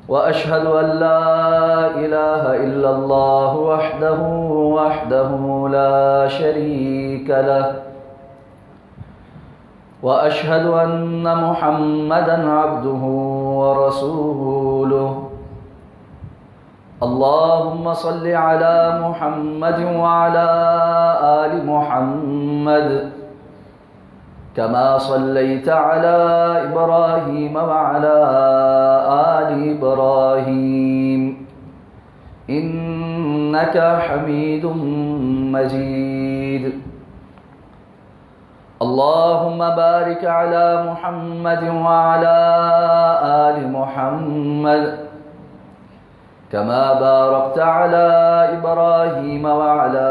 وأشهد أن لا إله إلا الله وحده لا شريك له وأشهد أن محمدا عبده ورسوله اللهم صل على محمد وعلى آل محمد كما صليت على إبراهيم وعلى آل إبراهيم إنك حميد مجيد اللهم بارك على محمد وعلى آل محمد كما باركت على إبراهيم وعلى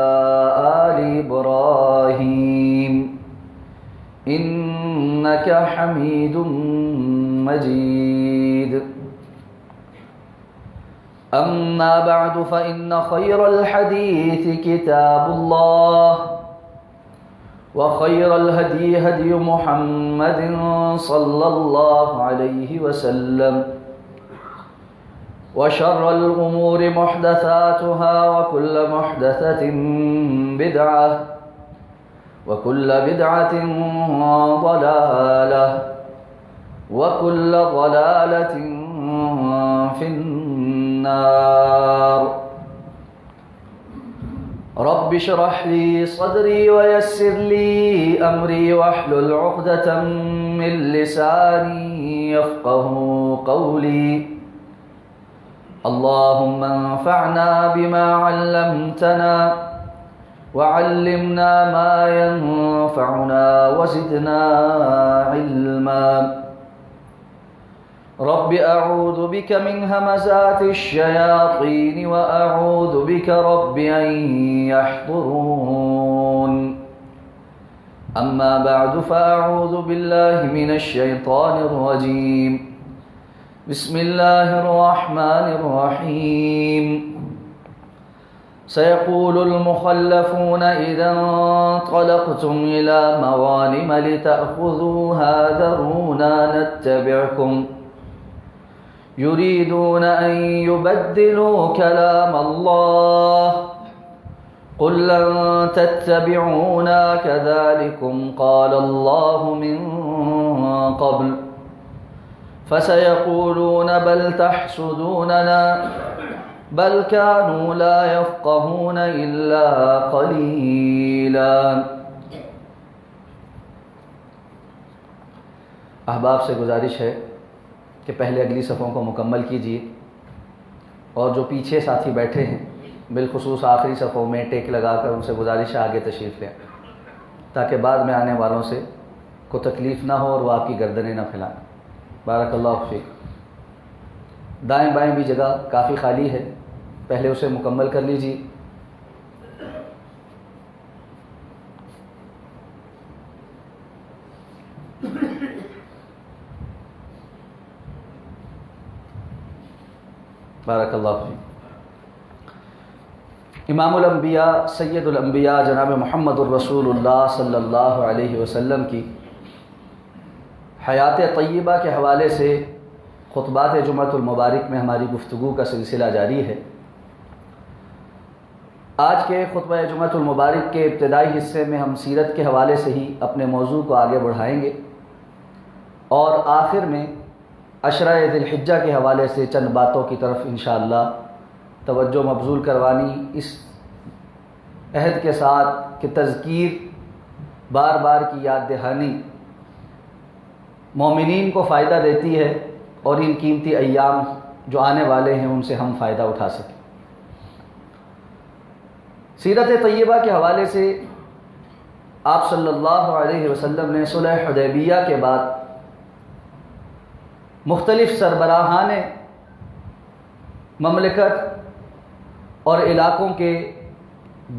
آل إبراهيم إنك حميد مجيد أما بعد فإن خير الحديث كتاب الله وخير الهدي هدي محمد صلى الله عليه وسلم وشر الأمور محدثاتها وكل محدثة بدعة وكل بدعة ضلالة وكل ضلالة في النار رب اشرح لي صدري ويسر لي أمري واحلل عقدة من لساني يفقه قولي اللهم انفعنا بما علمتنا وعلمنا ما ينفعنا وزدنا علما رب أعوذ بك من همزات الشياطين وأعوذ بك رب أن يحضرون أما بعد فأعوذ بالله من الشيطان الرجيم بسم الله الرحمن الرحيم سيقول المخلفون إذا انطلقتم إلى مغانم لتأخذوها ذرونا نتبعكم يريدون أن يبدلوا كلام الله قل لن تتبعونا كذلكم قال الله من قبل فسيقولون بل تحسدوننا بل كانوا لا يفقهون إلا قليلا۔ احباب سے گزارش ہے کہ پہلے اگلی صفوں کو مکمل کیجیے اور جو پیچھے ساتھی بیٹھے ہیں بالخصوص آخری صفوں میں ٹیک لگا کر ان سے گزارش ہے آگے تشریف لیں تاکہ بعد میں آنے والوں سے کو تکلیف نہ ہو اور وہ آپ کی گردنیں نہ پھیلائیں۔ بارک اللہ فیک۔ دائیں بائیں بھی جگہ کافی خالی ہے، پہلے اسے مکمل کر لیجیے۔ بارک اللہ فیک۔ امام الانبیاء سید الانبیاء جناب محمد الرسول اللہ صلی اللہ علیہ وسلم کی حیات طیبہ کے حوالے سے خطبات جمعۃ المبارک میں ہماری گفتگو کا سلسلہ جاری ہے۔ آج کے خطبہ جمعۃ المبارک کے ابتدائی حصے میں ہم سیرت کے حوالے سے ہی اپنے موضوع کو آگے بڑھائیں گے اور آخر میں عشرہ ذی الحجہ کے حوالے سے چند باتوں کی طرف انشاءاللہ توجہ مبذول کروانی، اس عہد کے ساتھ کہ تذکیر، بار بار کی یاد دہانی مومنین کو فائدہ دیتی ہے اور ان قیمتی ایام جو آنے والے ہیں ان سے ہم فائدہ اٹھا سکیں۔ سیرت طیبہ کے حوالے سے آپ صلی اللہ علیہ وسلم نے صلح حدیبیہ کے بعد مختلف سربراہان مملکت اور علاقوں کے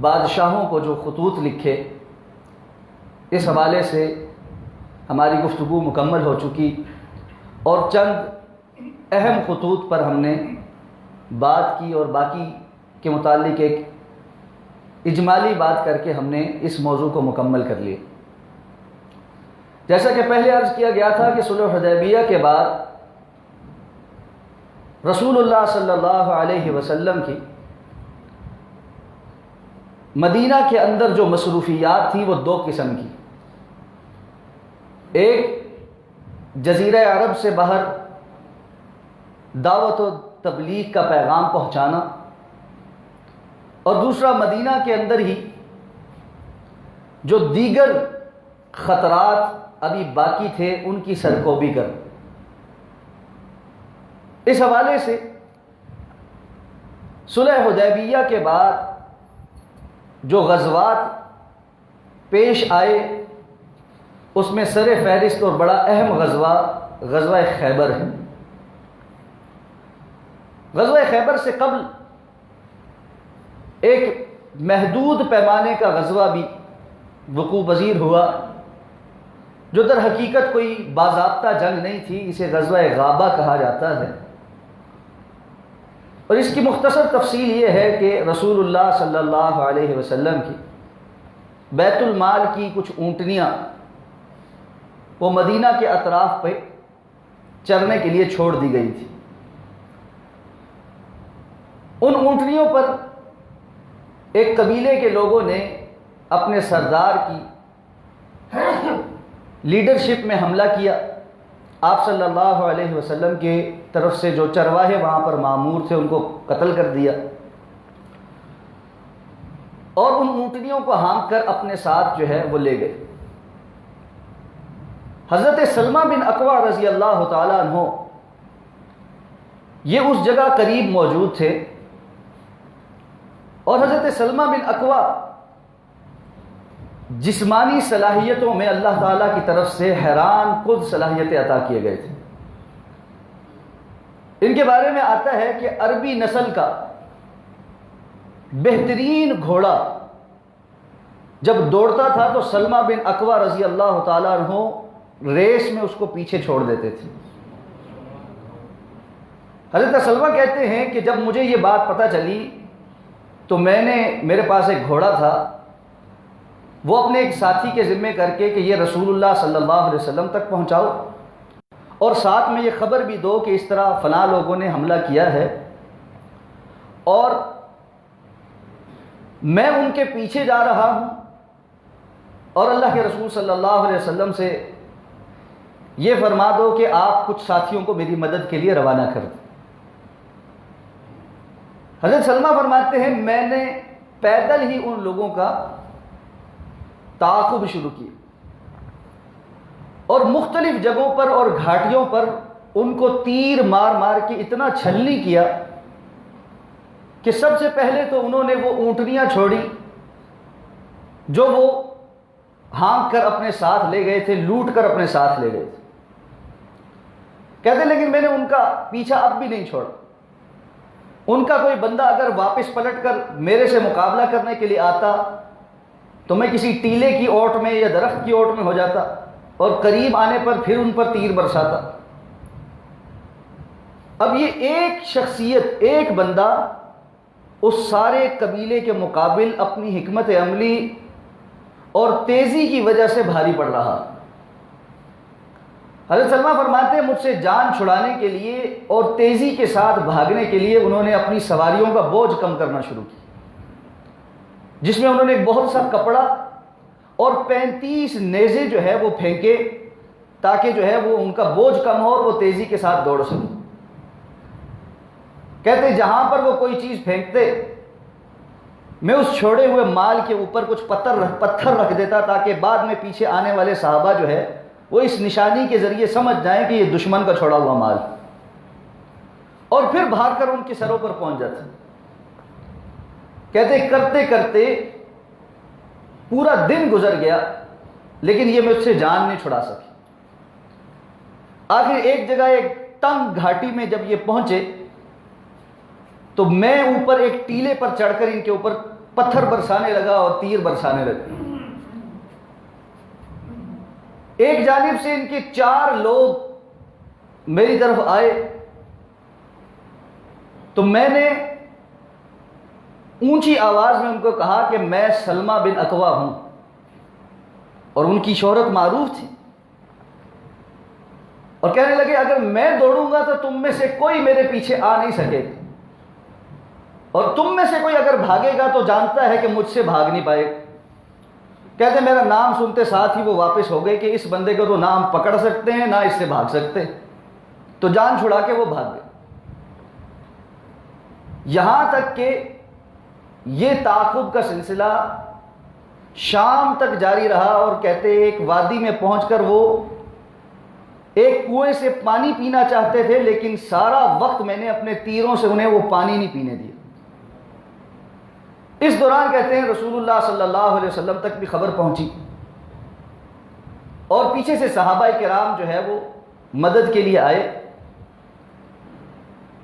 بادشاہوں کو جو خطوط لکھے، اس حوالے سے ہماری گفتگو مکمل ہو چکی اور چند اہم خطوط پر ہم نے بات کی اور باقی کے متعلق ایک اجمالی بات کر کے ہم نے اس موضوع کو مکمل کر لیا۔ جیسا کہ پہلے عرض کیا گیا تھا کہ صلح حدیبیہ کے بعد رسول اللہ صلی اللہ علیہ وسلم کی مدینہ کے اندر جو مصروفیات تھیں وہ دو قسم کی، ایک جزیرہ عرب سے باہر دعوت و تبلیغ کا پیغام پہنچانا، اور دوسرا مدینہ کے اندر ہی جو دیگر خطرات ابھی باقی تھے ان کی سرکوبی کرنا۔ اس حوالے سے صلح حدیبیہ کے بعد جو غزوات پیش آئے اس میں سر فہرست اور بڑا اہم غزوہ خیبر ہے۔ غزوہ خیبر سے قبل ایک محدود پیمانے کا غزوہ بھی وقوع پذیر ہوا جو در حقیقت کوئی باضابطہ جنگ نہیں تھی، اسے غزوہ غابہ کہا جاتا ہے، اور اس کی مختصر تفصیل یہ ہے کہ رسول اللہ صلی اللہ علیہ وسلم کی بیت المال کی کچھ اونٹنیاں وہ مدینہ کے اطراف پہ چرنے کے لیے چھوڑ دی گئی تھی۔ ان اونٹنیوں پر ایک قبیلے کے لوگوں نے اپنے سردار کی لیڈرشپ میں حملہ کیا۔ آپ صلی اللہ علیہ وسلم کی طرف سے جو چرواہے وہاں پر مامور تھے ان کو قتل کر دیا، اور ان اونٹنیوں کو ہانک کر اپنے ساتھ جو ہے وہ لے گئے۔ حضرت سلمہ بن اکوع رضی اللہ تعالیٰ عنہ یہ اس جگہ قریب موجود تھے، اور حضرت سلمہ بن اکوع جسمانی صلاحیتوں میں اللہ تعالیٰ کی طرف سے حیران کن صلاحیتیں عطا کیے گئے تھے۔ ان کے بارے میں آتا ہے کہ عربی نسل کا بہترین گھوڑا جب دوڑتا تھا تو سلمہ بن اکوع رضی اللہ تعالیٰ عنہ ریس میں اس کو پیچھے چھوڑ دیتے تھے۔ حضرت سلمہ کہتے ہیں کہ جب مجھے یہ بات پتہ چلی تو میرے پاس ایک گھوڑا تھا، وہ اپنے ایک ساتھی کے ذمے کر کے کہ یہ رسول اللہ صلی اللہ علیہ وسلم تک پہنچاؤ، اور ساتھ میں یہ خبر بھی دو کہ اس طرح فلاں لوگوں نے حملہ کیا ہے، اور میں ان کے پیچھے جا رہا ہوں، اور اللہ کے رسول صلی اللہ علیہ وسلم سے یہ فرما دو کہ آپ کچھ ساتھیوں کو میری مدد کے لیے روانہ کر دیں۔ حضرت سلمہ فرماتے ہیں میں نے پیدل ہی ان لوگوں کا تعاقب شروع کیا، اور مختلف جگہوں پر اور گھاٹیوں پر ان کو تیر مار مار کے اتنا چھلنی کیا کہ سب سے پہلے تو انہوں نے وہ اونٹنیاں چھوڑی جو وہ ہانک کر اپنے ساتھ لے گئے تھے، لوٹ کر اپنے ساتھ لے گئے تھے۔ کہتے لیکن میں نے ان کا پیچھا اب بھی نہیں چھوڑا، ان کا کوئی بندہ اگر واپس پلٹ کر میرے سے مقابلہ کرنے کے لیے آتا تو میں کسی ٹیلے کی اوٹ میں یا درخت کی اوٹ میں ہو جاتا، اور قریب آنے پر پھر ان پر تیر برساتا۔ اب یہ ایک شخصیت، ایک بندہ اس سارے قبیلے کے مقابل اپنی حکمت عملی اور تیزی کی وجہ سے بھاری پڑ رہا۔ حضرت سلمہ فرماتے ہیں مجھ سے جان چھڑانے کے لیے اور تیزی کے ساتھ بھاگنے کے لیے انہوں نے اپنی سواریوں کا بوجھ کم کرنا شروع کیا، جس میں انہوں نے ایک بہت سا کپڑا اور 35 نیزے جو ہے وہ پھینکے تاکہ جو ہے وہ ان کا بوجھ کم ہو اور وہ تیزی کے ساتھ دوڑ سکیں۔ کہتے جہاں پر وہ کوئی چیز پھینکتے میں اس چھوڑے ہوئے مال کے اوپر کچھ پتھر رکھ دیتا تاکہ بعد میں پیچھے آنے والے صحابہ جو ہے وہ اس نشانی کے ذریعے سمجھ جائیں کہ یہ دشمن کا چھوڑا ہوا مال، اور پھر بھاگ کر ان کے سروں پر پہنچ جاتا۔ کہتے کرتے کرتے پورا دن گزر گیا لیکن یہ مجھ سے جان نہیں چھڑا سکی۔ آخر ایک جگہ ایک تنگ گھاٹی میں جب یہ پہنچے تو میں اوپر ایک ٹیلے پر چڑھ کر ان کے اوپر پتھر برسانے لگا اور تیر برسانے لگا۔ ایک جانب سے ان کے 4 لوگ میری طرف آئے تو میں نے اونچی آواز میں ان کو کہا کہ میں سلمہ بن اکوع ہوں، اور ان کی شہرت معروف تھی۔ اور کہنے لگے اگر میں دوڑوں گا تو تم میں سے کوئی میرے پیچھے آ نہیں سکے گا، اور تم میں سے کوئی اگر بھاگے گا تو جانتا ہے کہ مجھ سے بھاگ نہیں پائے گا۔ کہتے میرا نام سنتے ساتھ ہی وہ واپس ہو گئے کہ اس بندے کو تو نہ ہم پکڑ سکتے ہیں نہ اس سے بھاگ سکتے، تو جان چھڑا کے وہ بھاگ گئے۔ یہاں تک کہ یہ تعاقب کا سلسلہ شام تک جاری رہا، اور کہتے ایک وادی میں پہنچ کر وہ ایک کنویں سے پانی پینا چاہتے تھے، لیکن سارا وقت میں نے اپنے تیروں سے انہیں وہ پانی نہیں پینے دیا۔ اس دوران کہتے ہیں رسول اللہ صلی اللہ علیہ وسلم تک بھی خبر پہنچی، اور پیچھے سے صحابہ کرام جو ہے وہ مدد کے لیے آئے۔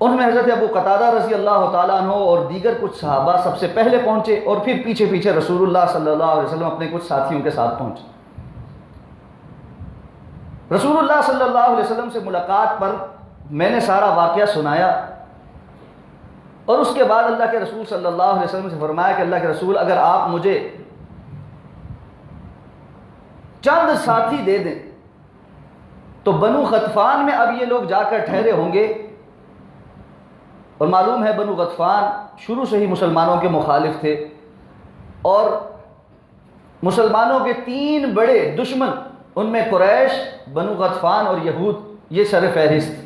ان میں حضرت ابو قتادہ رضی اللہ تعالیٰ عنہ اور دیگر کچھ صحابہ سب سے پہلے پہنچے، اور پھر پیچھے پیچھے رسول اللہ صلی اللہ علیہ وسلم اپنے کچھ ساتھیوں کے ساتھ پہنچے۔ رسول اللہ صلی اللہ علیہ وسلم سے ملاقات پر میں نے سارا واقعہ سنایا، اور اس کے بعد اللہ کے رسول صلی اللہ علیہ وسلم سے فرمایا کہ اللہ کے رسول اگر آپ مجھے چند ساتھی دے دیں تو بنو غطفان میں اب یہ لوگ جا کر ٹھہرے ہوں گے، اور معلوم ہے بنو غطفان شروع سے ہی مسلمانوں کے مخالف تھے، اور مسلمانوں کے 3 بڑے دشمن، ان میں قریش، بنو غطفان اور یہود، یہ سر فہرست۔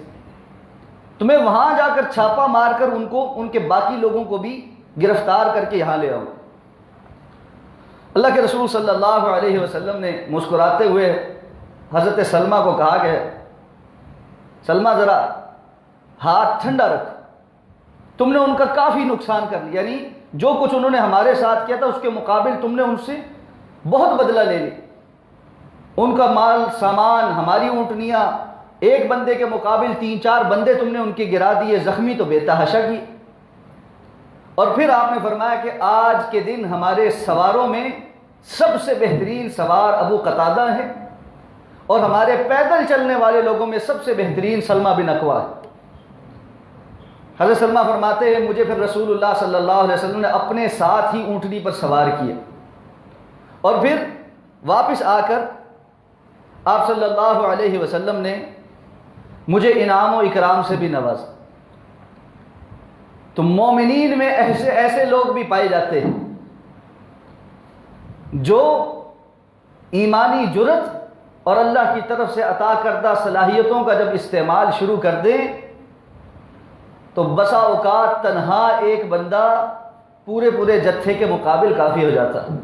تو میں وہاں جا کر چھاپا مار کر ان کے باقی لوگوں کو بھی گرفتار کر کے یہاں لے آؤں۔ اللہ کے رسول صلی اللہ علیہ وسلم نے مسکراتے ہوئے حضرت سلمہ کو کہا کہ سلمہ ذرا ہاتھ ٹھنڈا رکھ، تم نے ان کا کافی نقصان کر لیا، یعنی جو کچھ انہوں نے ہمارے ساتھ کیا تھا اس کے مقابل تم نے ان سے بہت بدلہ لے لی۔ ان کا مال سامان، ہماری اونٹنیاں، ایک بندے کے مقابل 3-4 بندے تم نے ان کے گرا دیے، زخمی تو بے تحاشا کی۔ اور پھر آپ نے فرمایا کہ آج کے دن ہمارے سواروں میں سب سے بہترین سوار ابو قتادہ ہے، اور ہمارے پیدل چلنے والے لوگوں میں سب سے بہترین سلمہ بن اکوع ہے۔ حضرت سلمہ فرماتے ہیں مجھے پھر رسول اللہ صلی اللہ علیہ وسلم نے اپنے ساتھ ہی اونٹنی پر سوار کیا، اور پھر واپس آ کر آپ صلی اللہ علیہ وسلم نے مجھے انعام و اکرام سے بھی نوازا۔ تو مومنین میں ایسے لوگ بھی پائے جاتے ہیں جو ایمانی جرت اور اللہ کی طرف سے عطا کردہ صلاحیتوں کا جب استعمال شروع کر دیں تو بسا اوقات تنہا ایک بندہ پورے جتھے کے مقابل کافی ہو جاتا ہے۔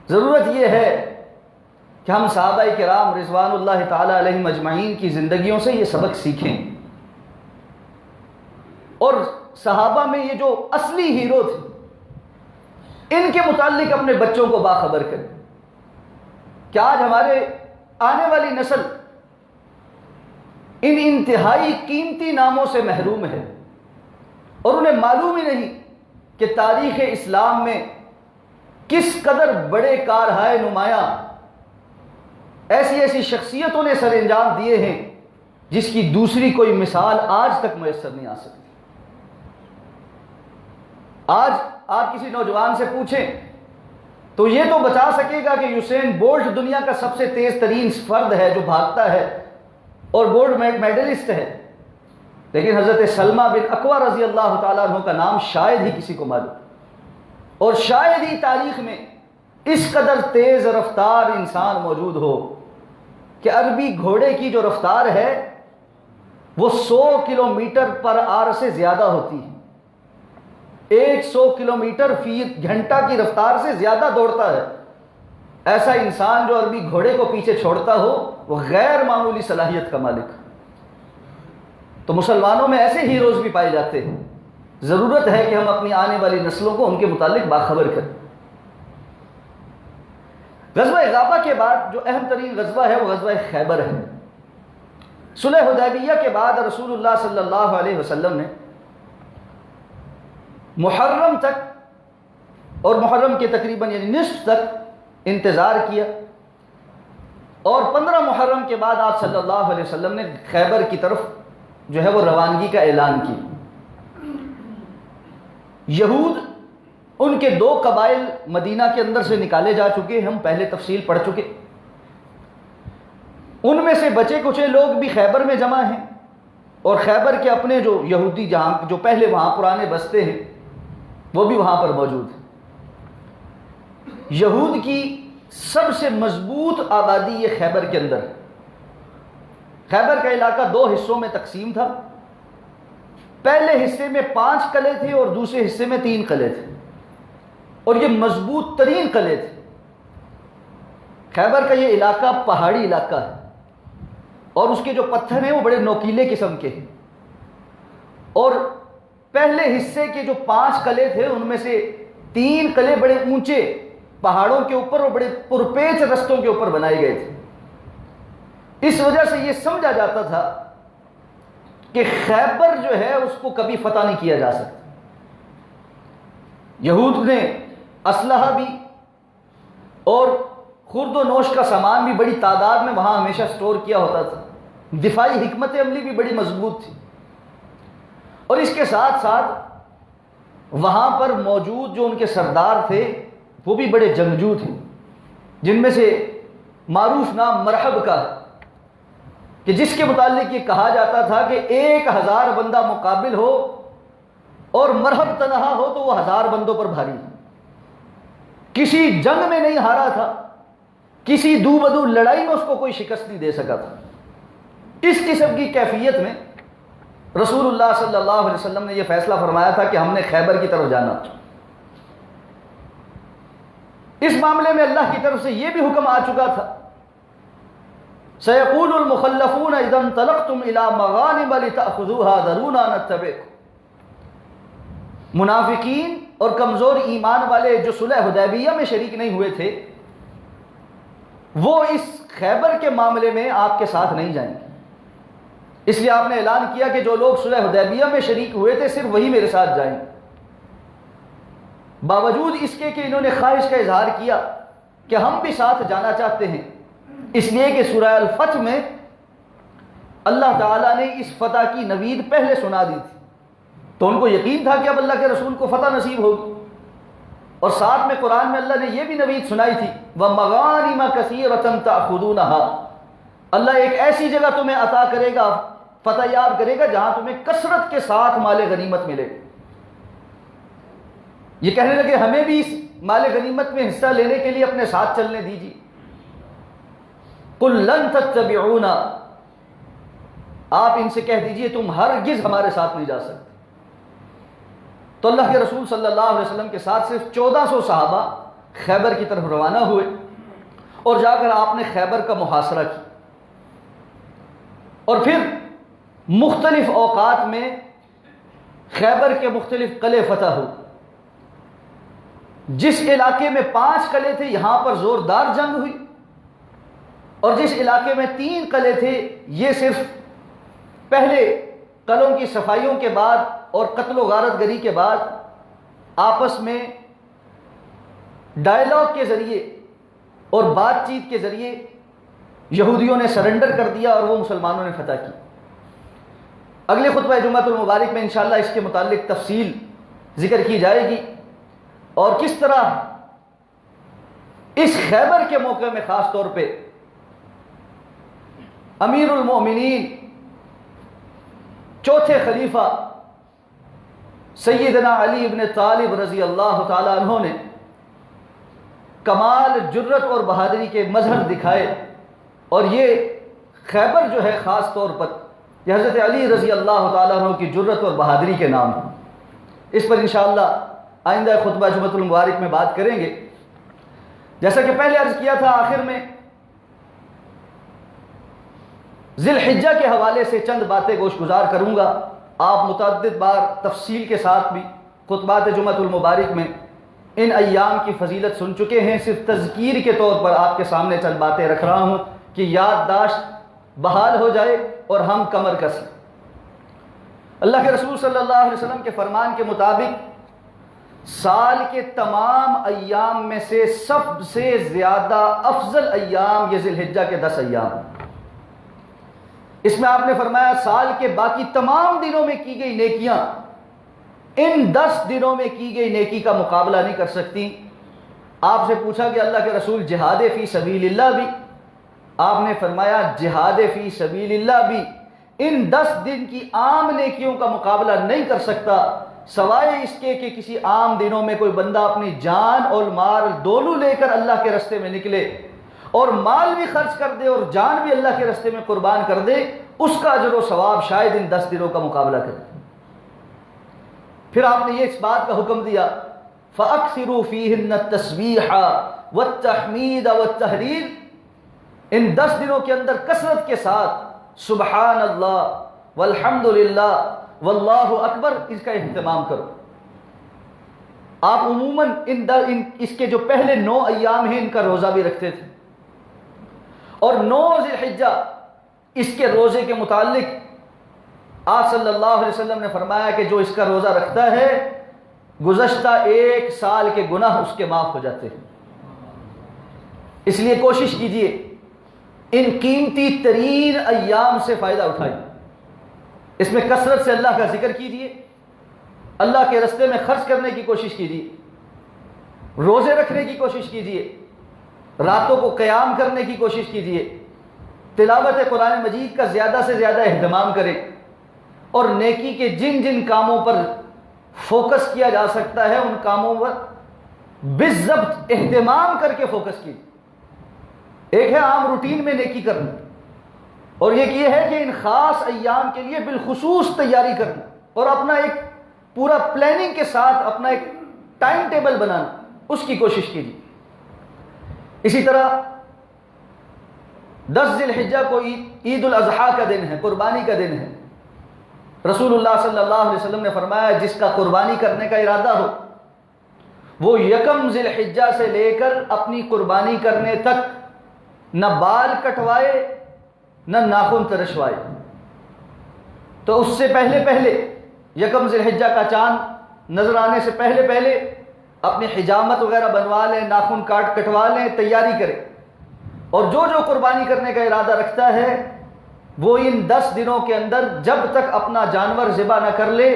ضرورت یہ ہے کہ ہم صحابہ کرام رضوان اللہ تعالی علیہم اجمعین کی زندگیوں سے یہ سبق سیکھیں، اور صحابہ میں یہ جو اصلی ہیرو تھے ان کے متعلق اپنے بچوں کو باخبر کریں کہ آج ہمارے آنے والی نسل ان انتہائی قیمتی ناموں سے محروم ہے، اور انہیں معلوم ہی نہیں کہ تاریخ اسلام میں کس قدر بڑے کارہائے نمایاں ایسی شخصیتوں نے سر انجام دیے ہیں جس کی دوسری کوئی مثال آج تک میسر نہیں آ سکتی۔ آج آپ کسی نوجوان سے پوچھیں تو یہ تو بتا سکے گا کہ یوسین بولٹ دنیا کا سب سے تیز ترین فرد ہے جو بھاگتا ہے اور گولڈ میڈلسٹ ہے، لیکن حضرت سلمہ بن اکوع رضی اللہ تعالیٰ عنہ کا نام شاید ہی کسی کو معلوم، اور شاید ہی تاریخ میں اس قدر تیز رفتار انسان موجود ہو کہ عربی گھوڑے کی جو رفتار ہے وہ 100 کلومیٹر پر آور سے زیادہ ہوتی ہے، 100 کلومیٹر فی گھنٹہ کی رفتار سے زیادہ دوڑتا ہے۔ ایسا انسان جو عربی گھوڑے کو پیچھے چھوڑتا ہو وہ غیر معمولی صلاحیت کا مالک۔ تو مسلمانوں میں ایسے ہیروز بھی پائے جاتے ہیں، ضرورت ہے کہ ہم اپنی آنے والی نسلوں کو ان کے متعلق باخبر کریں۔ غزوہ غابہ کے بعد جو اہم ترین غزوہ ہے وہ غزوہ خیبر ہے۔ صلح حدیبیہ کے بعد رسول اللہ صلی اللہ علیہ وسلم نے محرم تک اور محرم کے تقریباً یعنی نصف تک انتظار کیا، اور 15 محرم کے بعد آپ صلی اللہ علیہ وسلم نے خیبر کی طرف جو ہے وہ روانگی کا اعلان کیا۔ یہود ان کے 2 قبائل مدینہ کے اندر سے نکالے جا چکے، ہم پہلے تفصیل پڑھ چکے۔ ان میں سے بچے کچے لوگ بھی خیبر میں جمع ہیں، اور خیبر کے اپنے جو یہودی جہاں جو پہلے وہاں پرانے بستے ہیں وہ بھی وہاں پر موجود ہیں۔ یہود کی سب سے مضبوط آبادی یہ خیبر کے اندر ہے۔ خیبر کا علاقہ 2 حصوں میں تقسیم تھا، پہلے حصے میں 5 قلعے تھے اور دوسرے حصے میں 3 قلعے تھے، اور یہ مضبوط ترین قلعے تھے۔ خیبر کا یہ علاقہ پہاڑی علاقہ ہے، اور اس کے جو پتھر ہیں وہ بڑے نوکیلے قسم کے ہیں، اور پہلے حصے کے جو 5 قلعے تھے ان میں سے 3 قلعے بڑے اونچے پہاڑوں کے اوپر اور بڑے پرپیچ رستوں کے اوپر بنائے گئے تھے۔ اس وجہ سے یہ سمجھا جاتا تھا کہ خیبر جو ہے اس کو کبھی فتح نہیں کیا جا سکتا۔ یہود نے اسلحہ بھی اور خورد و نوش کا سامان بھی بڑی تعداد میں وہاں ہمیشہ سٹور کیا ہوتا تھا، دفاعی حکمت عملی بھی بڑی مضبوط تھی، اور اس کے ساتھ ساتھ وہاں پر موجود جو ان کے سردار تھے وہ بھی بڑے جنگجو تھے، جن میں سے معروف نام مرحب کا ہے، کہ جس کے متعلق یہ کہا جاتا تھا کہ 1000 بندہ مقابل ہو اور مرحب تنہا ہو تو وہ 1000 بندوں پر بھاری، کسی جنگ میں نہیں ہارا تھا، کسی دو بدو لڑائی میں اس کو کوئی شکست نہیں دے سکا تھا۔ اس قسم کی کیفیت میں رسول اللہ صلی اللہ علیہ وسلم نے یہ فیصلہ فرمایا تھا کہ ہم نے خیبر کی طرف جانا۔ اس معاملے میں اللہ کی طرف سے یہ بھی حکم آ چکا تھا، سَيَقُولُ الْمُخَلَّفُونَ إِذَا انطَلَقْتُمْ إِلَىٰ مَغَانِمَ لِتَأْخُذُوهَا ذَرُونَا نَتَّبِعْكُمْ۔ منافقین اور کمزور ایمان والے جو صلح حدیبیہ میں شریک نہیں ہوئے تھے وہ اس خیبر کے معاملے میں آپ کے ساتھ نہیں جائیں گے، اس لیے آپ نے اعلان کیا کہ جو لوگ صلح حدیبیہ میں شریک ہوئے تھے صرف وہی میرے ساتھ جائیں گے۔ باوجود اس کے کہ انہوں نے خواہش کا اظہار کیا کہ ہم بھی ساتھ جانا چاہتے ہیں، اس لیے کہ سورہ الفتح میں اللہ تعالیٰ نے اس فتح کی نوید پہلے سنا دی تھی، تو ان کو یقین تھا کہ اب اللہ کے رسول کو فتح نصیب ہوگی، اور ساتھ میں قرآن میں اللہ نے یہ بھی نوید سنائی تھی وَمَغَانِمَ كَثِيرَةً تَأْخُذُونَهَا، اللہ ایک ایسی جگہ تمہیں عطا کرے گا، فتح یاب کرے گا جہاں تمہیں کثرت کے ساتھ مال غنیمت ملے۔ یہ کہنے لگے ہمیں بھی اس مال غنیمت میں حصہ لینے کے لیے اپنے ساتھ چلنے دیجیے۔ قُل لَن تَتَّبِعُونَا، آپ ان سے کہہ دیجئے تم ہرگز ہمارے ساتھ نہیں جا سکتے۔ تو اللہ کے رسول صلی اللہ علیہ وسلم کے ساتھ صرف 1400 صحابہ خیبر کی طرف روانہ ہوئے، اور جا کر آپ نے خیبر کا محاصرہ کیا، اور پھر مختلف اوقات میں خیبر کے مختلف قلعے فتح ہوئے۔ جس علاقے میں 5 قلعے تھے یہاں پر زوردار جنگ ہوئی، اور جس علاقے میں 3 قلعے تھے یہ صرف پہلے قلعوں کی صفائیوں کے بعد اور قتل و غارت گری کے بعد آپس میں ڈائیلاگ کے ذریعے اور بات چیت کے ذریعے یہودیوں نے سرنڈر کر دیا اور وہ مسلمانوں نے فتح کی۔ اگلے خطبہ جمعۃ المبارک میں انشاءاللہ اس کے متعلق تفصیل ذکر کی جائے گی، اور کس طرح اس خیبر کے موقع میں خاص طور پہ امیر المومنین چوتھے خلیفہ سیدنا علی ابن طالب رضی اللہ تعالی عنہ نے کمال جرت اور بہادری کے مظہر دکھائے، اور یہ خیبر جو ہے خاص طور پر یہ حضرت علی رضی اللہ تعالی عنہ کی جرت اور بہادری کے نام ہے۔ اس پر انشاءاللہ آئندہ خطبہ جمعۃ المبارک میں بات کریں گے۔ جیسا کہ پہلے عرض کیا تھا، آخر میں ذی الحجہ کے حوالے سے چند باتیں گوش گزار کروں گا۔ آپ متعدد بار تفصیل کے ساتھ بھی خطبات جمعۃ المبارک میں ان ایام کی فضیلت سن چکے ہیں، صرف تذکیر کے طور پر آپ کے سامنے چند باتیں رکھ رہا ہوں کہ یادداشت بحال ہو جائے اور ہم کمر کس لیں۔ اللہ کے رسول صلی اللہ علیہ وسلم کے فرمان کے مطابق سال کے تمام ایام میں سے سب سے زیادہ افضل ایام یہ ذی الحجہ کے 10 ایام۔ اس میں آپ نے فرمایا سال کے باقی تمام دنوں میں کی گئی نیکیاں ان 10 دنوں میں کی گئی نیکی کا مقابلہ نہیں کر سکتی۔ آپ سے پوچھا کہ اللہ کے رسول جہاد فی سبیل اللہ بھی؟ آپ نے فرمایا جہاد فی سبیل اللہ بھی ان 10 دن کی عام نیکیوں کا مقابلہ نہیں کر سکتا، سوائے اس کے کہ کسی عام دنوں میں کوئی بندہ اپنی جان اور مال دونوں لے کر اللہ کے راستے میں نکلے اور مال بھی خرچ کر دے اور جان بھی اللہ کے راستے میں قربان کر دے، اس کا اجر و ثواب شاید ان 10 دنوں کا مقابلہ کرے۔ پھر آپ نے یہ اس بات کا حکم دیا فَأَكْثِرُوا فِيهِنَّ التَّسْبِيحَ وَالتَّحْمِيدَ وَالتَّهْلِيلَ، ان 10 دنوں کے اندر کثرت کے ساتھ سبحان اللہ والحمد للہ واللہ اکبر اس کا اہتمام کرو۔ آپ عموماً اس کے جو پہلے 9 ایام ہیں ان کا روزہ بھی رکھتے تھے، اور 9 ذی الحجہ اس کے روزے کے متعلق آپ صلی اللہ علیہ وسلم نے فرمایا کہ جو اس کا روزہ رکھتا ہے گزشتہ 1 سال کے گناہ اس کے معاف ہو جاتے ہیں۔ اس لیے کوشش کیجئے ان قیمتی ترین ایام سے فائدہ اٹھائیے، اس میں کثرت سے اللہ کا ذکر کیجئے، اللہ کے راستے میں خرچ کرنے کی کوشش کیجئے، روزے رکھنے کی کوشش کیجئے، راتوں کو قیام کرنے کی کوشش کیجئے، تلاوت قرآن مجید کا زیادہ سے زیادہ اہتمام کریں، اور نیکی کے جن جن کاموں پر فوکس کیا جا سکتا ہے ان کاموں پر بالضبط اہتمام کر کے فوکس کیجئے۔ ایک ہے عام روٹین میں نیکی کرنا، اور ایک یہ ہے کہ ان خاص ایام کے لیے بالخصوص تیاری کرنا اور اپنا ایک پورا پلاننگ کے ساتھ اپنا ایک ٹائم ٹیبل بنانا، اس کی کوشش کیجیے۔ اسی طرح 10 ذی الحجہ کو عید الاضحیٰ کا دن ہے، قربانی کا دن ہے۔ رسول اللہ صلی اللہ علیہ وسلم نے فرمایا جس کا قربانی کرنے کا ارادہ ہو وہ 1 ذی الحجہ سے لے کر اپنی قربانی کرنے تک نہ بال کٹوائے نہ ناخن ترشوائے۔ تو اس سے پہلے 1 ذی الحجہ کا چاند نظر آنے سے پہلے اپنی حجامت وغیرہ بنوا لیں، ناخن کٹوا لیں، تیاری کریں، اور جو قربانی کرنے کا ارادہ رکھتا ہے وہ ان 10 دنوں کے اندر جب تک اپنا جانور ذبح نہ کر لے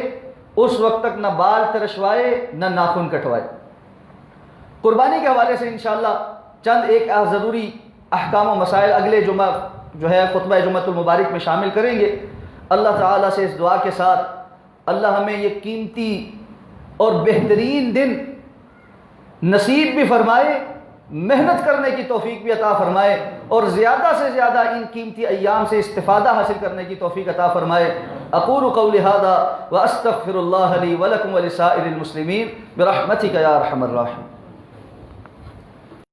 اس وقت تک نہ بال ترشوائے نہ ناخن کٹوائے۔ قربانی کے حوالے سے انشاءاللہ چند ایک ضروری احکام و مسائل اگلے جمعہ جو ہے خطبہ جمعۃ المبارک میں شامل کریں گے۔ اللہ تعالیٰ سے اس دعا کے ساتھ اللہ ہمیں یہ قیمتی اور بہترین دن نصیب بھی فرمائے، محنت کرنے کی توفیق بھی عطا فرمائے، اور زیادہ سے زیادہ ان قیمتی ایام سے استفادہ حاصل کرنے کی توفیق عطا فرمائے۔ اقول قولی ھذا واستغفر اللہ لی ولکم ولسائر المسلمین برحمتک یا ارحم الراحمین۔